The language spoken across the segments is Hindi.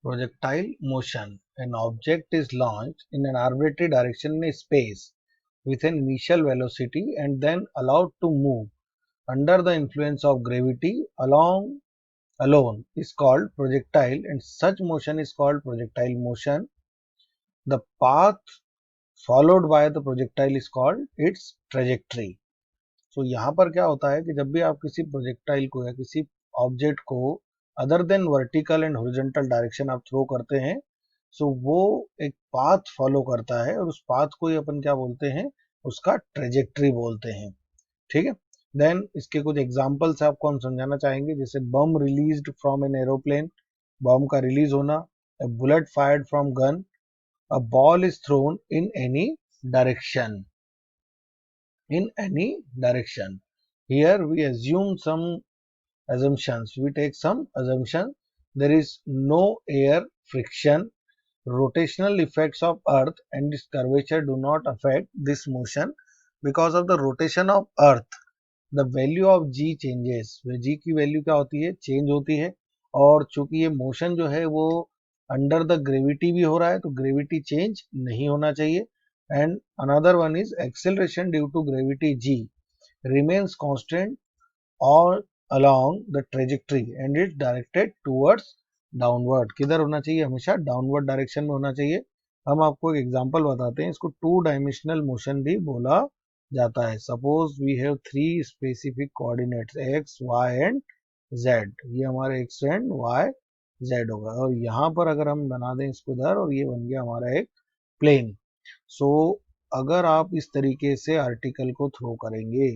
Projectile motion. An object is launched in an arbitrary direction in space with an initial velocity and then allowed to move under the influence of gravity alone is called projectile, and such motion is called projectile motion. The path followed by the projectile is called its trajectory. So यहाँ पर क्या होता है कि जब भी आप किसी प्रोजेक्टाइल को या किसी ऑब्जेक्ट को other than vertical and horizontal direction आप थ्रो करते हैं, सो वो एक पाथ फॉलो करता है और उस पाथ को ही अपन क्या बोलते हैं, उसका ट्रेजेक्ट्री बोलते हैं। ठीक है। देन इसके कुछ एग्जांपल्स आपको हम समझाना चाहेंगे, जैसे बम रिलीज्ड फ्रॉम एन एरोप्लेन, बम का रिलीज होना, a bullet fired from gun, a ball is throne direction in any direction. Here we assume some assumptions. We take some assumption. There is no air friction. Rotational effects of Earth and its curvature do not affect this motion. Because of the rotation of Earth, the value of g changes. g की वैल्यू क्या होती है, चेंज होती है। और चूंकि ये मोशन जो है वो अंडर द ग्रेविटी भी हो रहा है, तो ग्रेविटी चेंज नहीं होना चाहिए। And another one is acceleration due to gravity g remains constant all along the trajectory and it's directed towards downward। किधर होना चाहिए, हमेशा डाउनवर्ड डायरेक्शन में होना चाहिए। हम आपको एक एग्जांपल बताते हैं, इसको टू डायमेंशनल मोशन भी बोला जाता है। Suppose we have three specific coordinates x y and z। ये हमारे x एंड y z होगा, और यहाँ पर अगर हम बना दें इसको इधर, और ये बन गया हमारा एक प्लेन। सो अगर आप इस तरीके से आर्टिकल को थ्रो करेंगे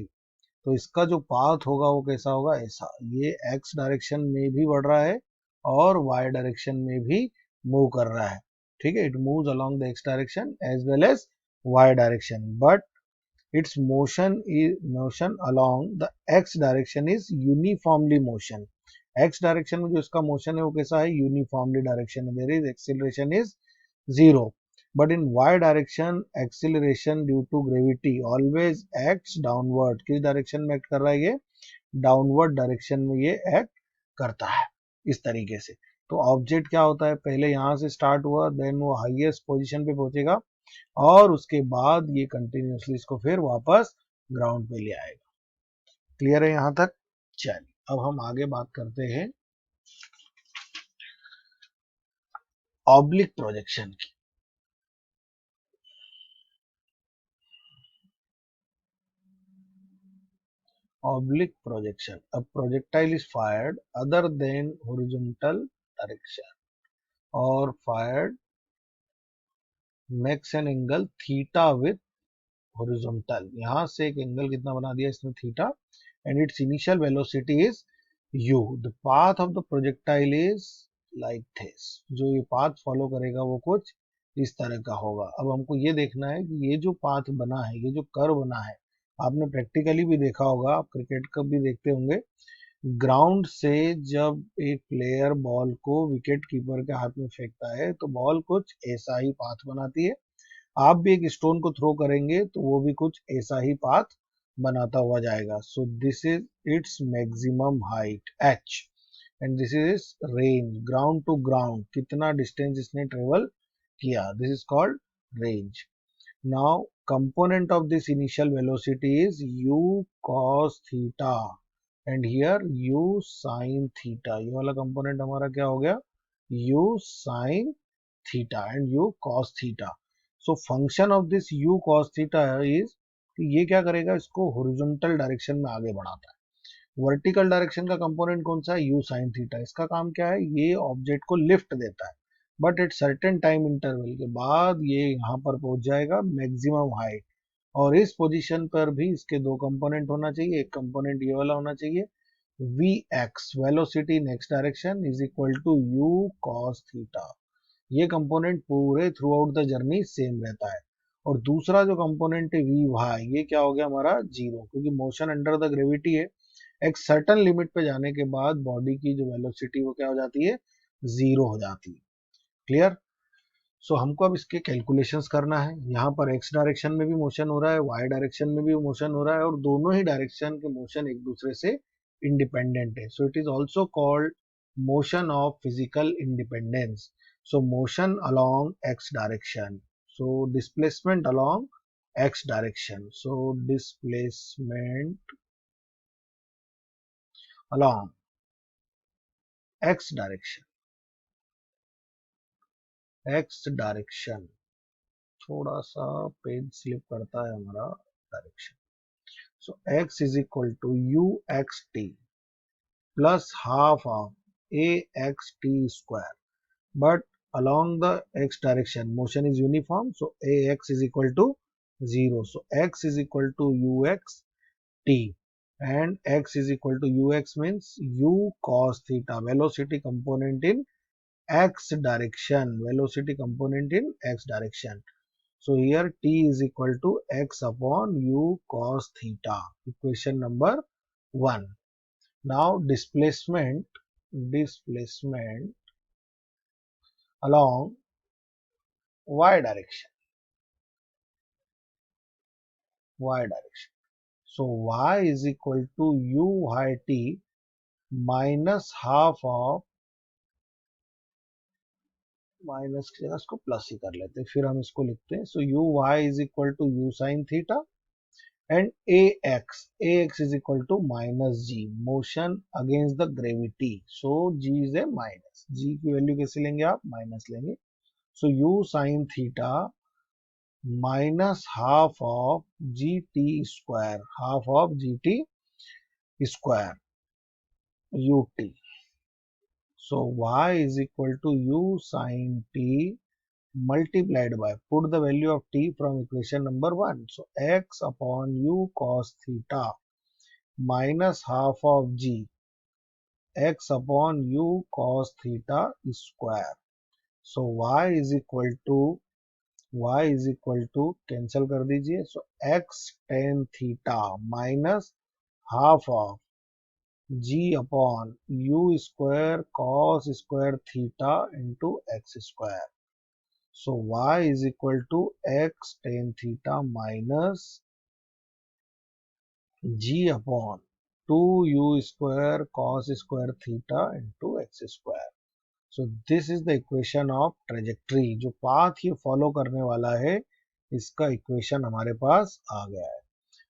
तो इसका जो पाथ होगा वो कैसा होगा, ऐसा। ये x डायरेक्शन में भी बढ़ रहा है और y डायरेक्शन में भी मूव कर रहा है। ठीक है, it moves along the x direction as well as y direction, but its motion along the x direction is uniformly motion। x डायरेक्शन में जो इसका मोशन है वो कैसा है, यूनिफॉर्मली डायरेक्शन है। There is acceleration is 0, but in y direction acceleration due to gravity always acts downward। किस डायरेक्शन में एक्ट कर रहा है, ये डाउनवर्ड डायरेक्शन में ये एक्ट करता है इस तरीके से। तो ऑब्जेक्ट क्या होता है, पहले यहाँ से स्टार्ट हुआ, देन वो हाईएस्ट पोजीशन पे पहुंचेगा और उसके बाद ये कंटिन्यूसली इसको फिर वापस ग्राउंड पे ले आएगा। क्लियर है यहाँ तक? चलिए अब हम आगे बात करते हैं ऑब्लिक प्रोजेक्शन की। Oblique projection. A projectile is fired other than horizontal direction or fired makes an angle theta with horizontal। यहाँ से एक एंगल कितना बना दिया इसने, theta, and its initial velocity is u। The path of the projectile is like this। जो ये पाथ फॉलो करेगा वो कुछ इस तरह का होगा। अब हमको ये देखना है कि ये जो पाथ बना है, ये जो कर्व बना है, आपने प्रैक्टिकली भी देखा होगा, आप क्रिकेट कप भी देखते होंगे, ग्राउंड से जब एक प्लेयर बॉल को विकेट कीपर के हाथ में फेंकता है तो बॉल कुछ ऐसा ही पाथ बनाती है। आप भी एक स्टोन को थ्रो करेंगे तो वो भी कुछ ऐसा ही पाथ बनाता हुआ जाएगा। So this is its maximum height h and this is range, ground to ground कितना डिस्टेंस इसने ट्रेवल किया, this is called range. Now component of this initial velocity is u cos theta and here u sin theta. ये वाला कंपोनेंट हमारा क्या हो गया, u sin theta and u cos theta. So function of this u cos theta is कि ये क्या करेगा, इसको हॉरिजॉन्टल डायरेक्शन में आगे बढ़ाता है। वर्टिकल डायरेक्शन का कंपोनेंट कौन सा है, u sin थीटा। इसका काम क्या है, ये ऑब्जेक्ट को लिफ्ट देता है, but at certain time interval के बाद ये यहाँ पर पहुंच जाएगा मैक्सिमम हाइट। और इस पोजीशन पर भी इसके दो कंपोनेंट होना चाहिए, एक कंपोनेंट ये वाला होना चाहिए vx velocity in x direction is equal to u cos theta. ये कंपोनेंट पूरे throughout the journey same रहता है। और दूसरा जो कंपोनेंट है वी वाई, ये क्या हो गया हमारा, जीरो, क्योंकि मोशन अंडर द ग्रेविटी है। एक सर्टन लिमिट पे जाने के बाद बॉडी की जो वेलोसिटी वो क्या हो जाती है, जीरो हो जाती है। क्लियर? सो हमको अब इसके कैलकुलेशंस करना है। यहाँ पर एक्स डायरेक्शन में भी मोशन हो रहा है, वाई डायरेक्शन में भी मोशन हो रहा है, और दोनों ही डायरेक्शन के मोशन एक दूसरे से इंडिपेंडेंट है। So it is also called motion of physical independence. So motion along x direction. So displacement along x direction. So displacement along x direction. x direction. थोड़ा सा पेज स्लिप करता है हमारा direction. So x is equal to uxt plus half of axt square. But along the x direction motion is uniform, so ax is equal to 0. So x is equal to ux t, and x is equal to ux means u cos theta, velocity component in x direction, velocity component in x direction. So here t is equal to x upon u cos theta, equation number 1. Now displacement along y direction. So y is equal to u high t minus half of, minus की जगह इसको प्लस ही कर लेते हैं, फिर हम इसको लिखते हैं. So u y is equal to u sine theta and ax is equal to minus g, motion against the gravity. So g is a minus. g की वैल्यू कैसे लेंगे आप? माइनस लेंगे. So u sin theta minus half of gt square, half of gt square ut. So y is equal to u sin t multiplied by, put the value of t from equation number 1. So x upon u cos theta minus half of g, x upon u cos theta square. So y is equal to cancel कर दीजिए. So x tan theta minus half of g upon u square cos square theta into x square. So y is equal to x tan theta minus g upon 2u square cos square theta into x square. So this is the equation of trajectory. जो पाथ ये फॉलो करने वाला है इसका इक्वेशन हमारे पास आ गया है.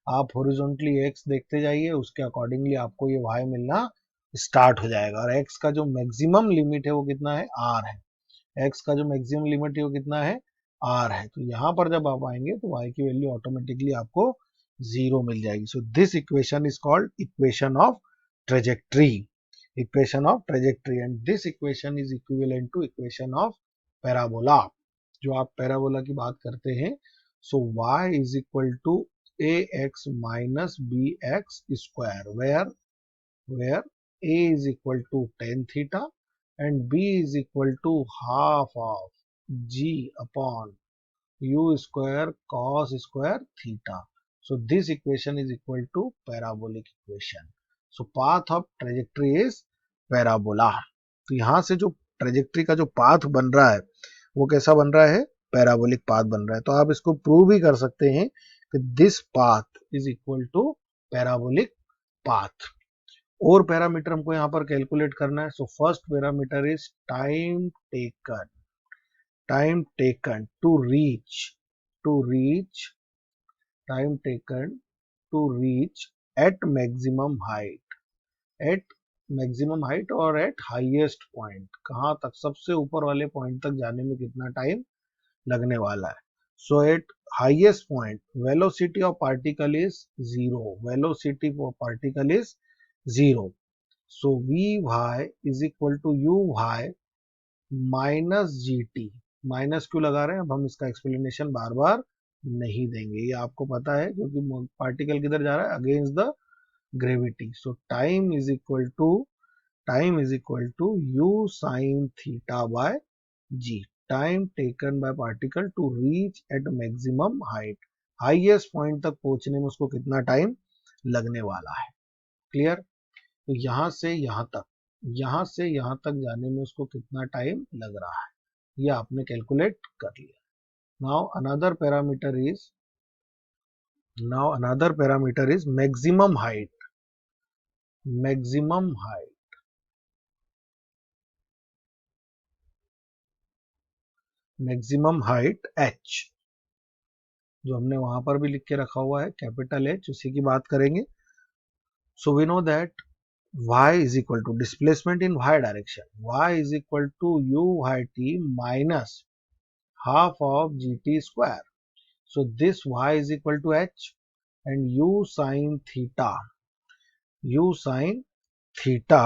आप हॉरिजॉन्टली x देखते जाइए, उसके अकॉर्डिंगली आपको ये y मिलना स्टार्ट हो जाएगा. और x का जो मैक्सिमम लिमिट है वो कितना है? r है. x का जो मैक्सिमम लिमिट है वो कितना है? r है. तो यहाँ पर जब आप आएंगे तो y की वैल्यू ऑटोमेटिकली आपको 0 मिल जाएगी. So this equation is called equation of trajectory. Equation of trajectory and this equation is equivalent to equation of parabola. जो आप पैराबोला की बात करते हैं, so y is equal to ax minus bx square, where a is equal to tan theta and b is equal to half of g upon u square cos square theta. So this equation is equal to parabolic equation. So path of trajectory is parabola. तो यहाँ से जो ट्रेजेक्ट्री का जो पाथ बन रहा है वो कैसा बन रहा है? पैराबोलिक पाथ बन रहा है. तो आप इसको प्रूव भी कर सकते हैं कि this path is equal to parabolic path. और पैरामीटर हमको यहाँ पर कैलकुलेट करना है. So first parameter is time taken to reach time taken to reach at maximum height और एट हाईएस्ट पॉइंट. कहाँ तक? सबसे ऊपर वाले पॉइंट तक जाने में कितना टाइम लगने वाला है. So at highest point velocity of particle is 0. So Vy is equal to Uy minus gt. Minus क्यों लगा रहे हैं? अब हम इसका एक्सप्लेनेशन बार बार नहीं देंगे, ये आपको पता है क्योंकि पार्टिकल किधर जा रहा है? Against the gravity. So time is equal to u sin theta by g. Time taken by particle to reach at maximum height. Highest point तक पहुंचने में उसको कितना टाइम लगने वाला है. क्लियर? तो यहाँ से यहाँ तक जाने में उसको कितना टाइम लग रहा है ये आपने कैलकुलेट कर लिया. Now another parameter is maximum height. Maximum height h, जो हमने वहां पर भी लिख के रखा हुआ है कैपिटल H, उसी की बात करेंगे. So we know that y is equal to displacement in y direction. Y is equal to u y t minus half of gt square. So this y is equal to h and u sin theta. U sin theta.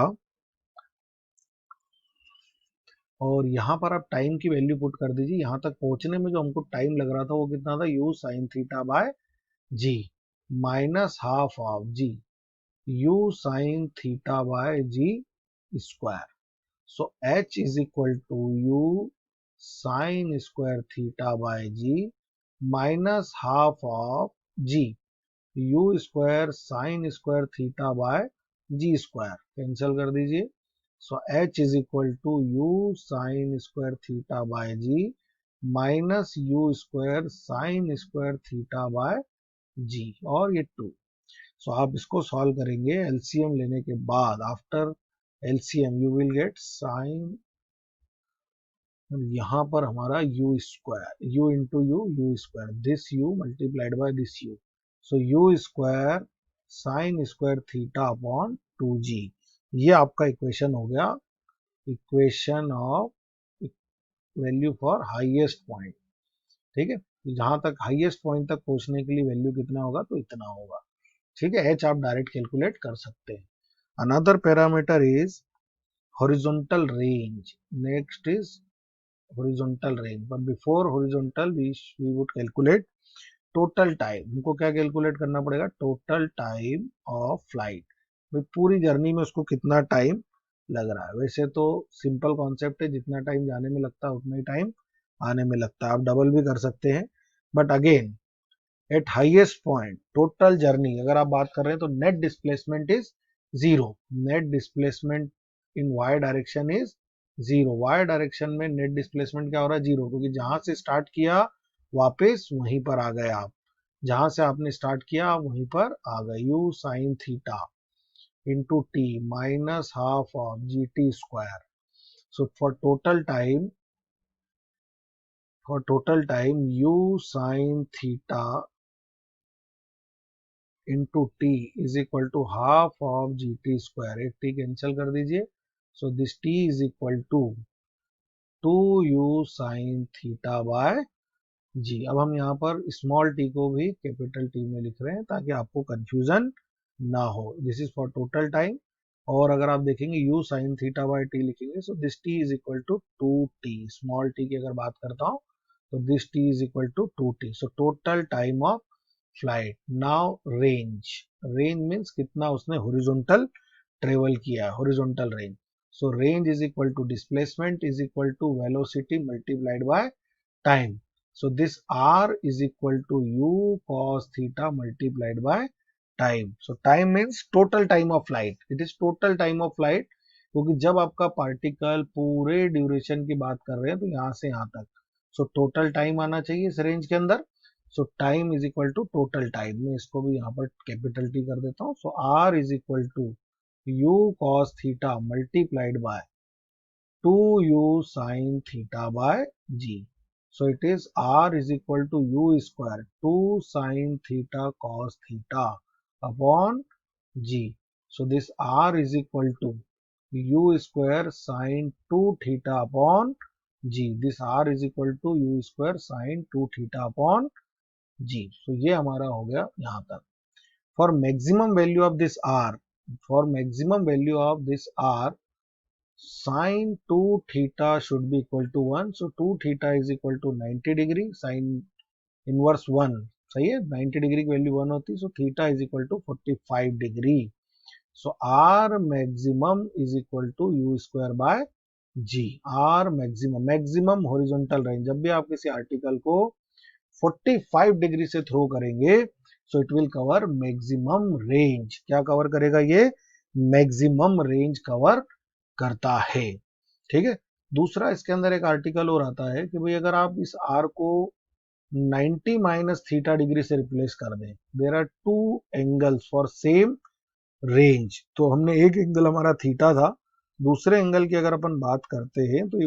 और यहाँ पर आप टाइम की वैल्यू पुट कर दीजिए. यहाँ तक पहुंचने में जो हमको टाइम लग रहा था वो कितना था, u sin theta by g minus half of g u sin theta by g square. So h is equal to u sin square theta by g minus half of g u square sin square theta by g square. Cancel कर दीजिए. So h is equal to u sin square theta by g minus u square sin square theta by g और ये 2. So आप इसको सॉल्व करेंगे एलसीएम लेने के बाद. After LCM you will get sign, यहाँ पर हमारा u square, u into you square, this u multiplied by this u. So u square sine square theta upon 2g. ये आपका इक्वेशन हो गया, equation of value for highest point. ठीक है, जहां तक हाईएस्ट पॉइंट तक पहुंचने के लिए वैल्यू कितना होगा, तो इतना होगा. ठीक है, h आप डायरेक्ट कैलकुलेट कर सकते हैं. Another parameter is horizontal range. Next is horizontal range, but before horizontal we would calculate total time. हमको क्या कैलकुलेट करना पड़ेगा, टोटल टाइम ऑफ फ्लाइट. भाई पूरी जर्नी में उसको कितना टाइम लग रहा है. वैसे तो सिंपल कॉन्सेप्ट है, जितना टाइम जाने में लगता है उतना ही टाइम आने में लगता है. आप डबल भी कर सकते हैं, but again at highest point total journey अगर आप बात कर रहे हैं तो net displacement is zero. Net displacement in y direction is zero. Y direction में नेट डिस्प्लेसमेंट क्या हो रहा है, जीरो, क्योंकि जहां से स्टार्ट किया वापस वहीं पर आ गए आप. जहां से आपने स्टार्ट किया आप वहीं पर आ गए. U sine theta into t minus half of g t square. So for total time u sine theta into t is equal to half of g t square. एक टी कैंसिल कर दीजिए. So this t is equal to 2u sine theta by g. अब हम यहाँ पर स्मॉल टी को भी कैपिटल टी में लिख रहे हैं ताकि आपको कंफ्यूजन ना हो. This is for total time. और अगर आप देखेंगे u sine theta by t लिखेंगे, so this t is equal to 2t. Small t की अगर बात करता हूँ तो this t is equal to 2t. So total time of flight. Now range. Range means कितना उसने हॉरिजॉन्टल ट्रेवल किया, horizontal range. So range is equal to displacement is equal to velocity multiplied by time. So this r is equal to u cos theta multiplied by time. So time means total time of flight. It is total time of flight, क्योंकि जब आपका पार्टिकल पूरे ड्यूरेशन की बात कर रहे हैं तो यहाँ से यहाँ तक, सो टोटल टाइम आना चाहिए इस रेंज के अंदर. So time is equal to total time. मैं इसको भी यहाँ पर कैपिटल टी कर देता हूँ. So R is equal to u cos theta multiplied by 2u sin theta by g. So it is r is equal to u square 2 sin theta cos theta upon g. So this r is equal to u square sin 2 theta upon g. This r is equal to u square sin 2 theta upon g. So ये हमारा हो गया यहाँ तक. For maximum value of this r, for maximum value of this r, sin 2 theta should be equal to 1. So 2 theta is equal to 90 degree. Sin inverse 1, सही है, 90 डिग्री की वैल्यू 1 होती है. So theta is equal to 45 degree. So R maximum is equal to u square by g. R maximum, maximum horizontal range. जब भी आप किसी आर्टिकल को 45 डिग्री से थ्रो करेंगे, so it will cover maximum range. क्या कवर करेगा ये, मैक्सिमम रेंज कवर करता है. ठीक है. दूसरा इसके अंदर एक आर्टिकल और आता है कि भाई अगर आप इस आर को 90 माइनस थीटा डिग्री से रिप्लेस कर दें, there are two angles for same range. तो हमने एक एंगल हमारा थीटा था, दूसरे एंगल की अगर अपन बात करते हैं तो ये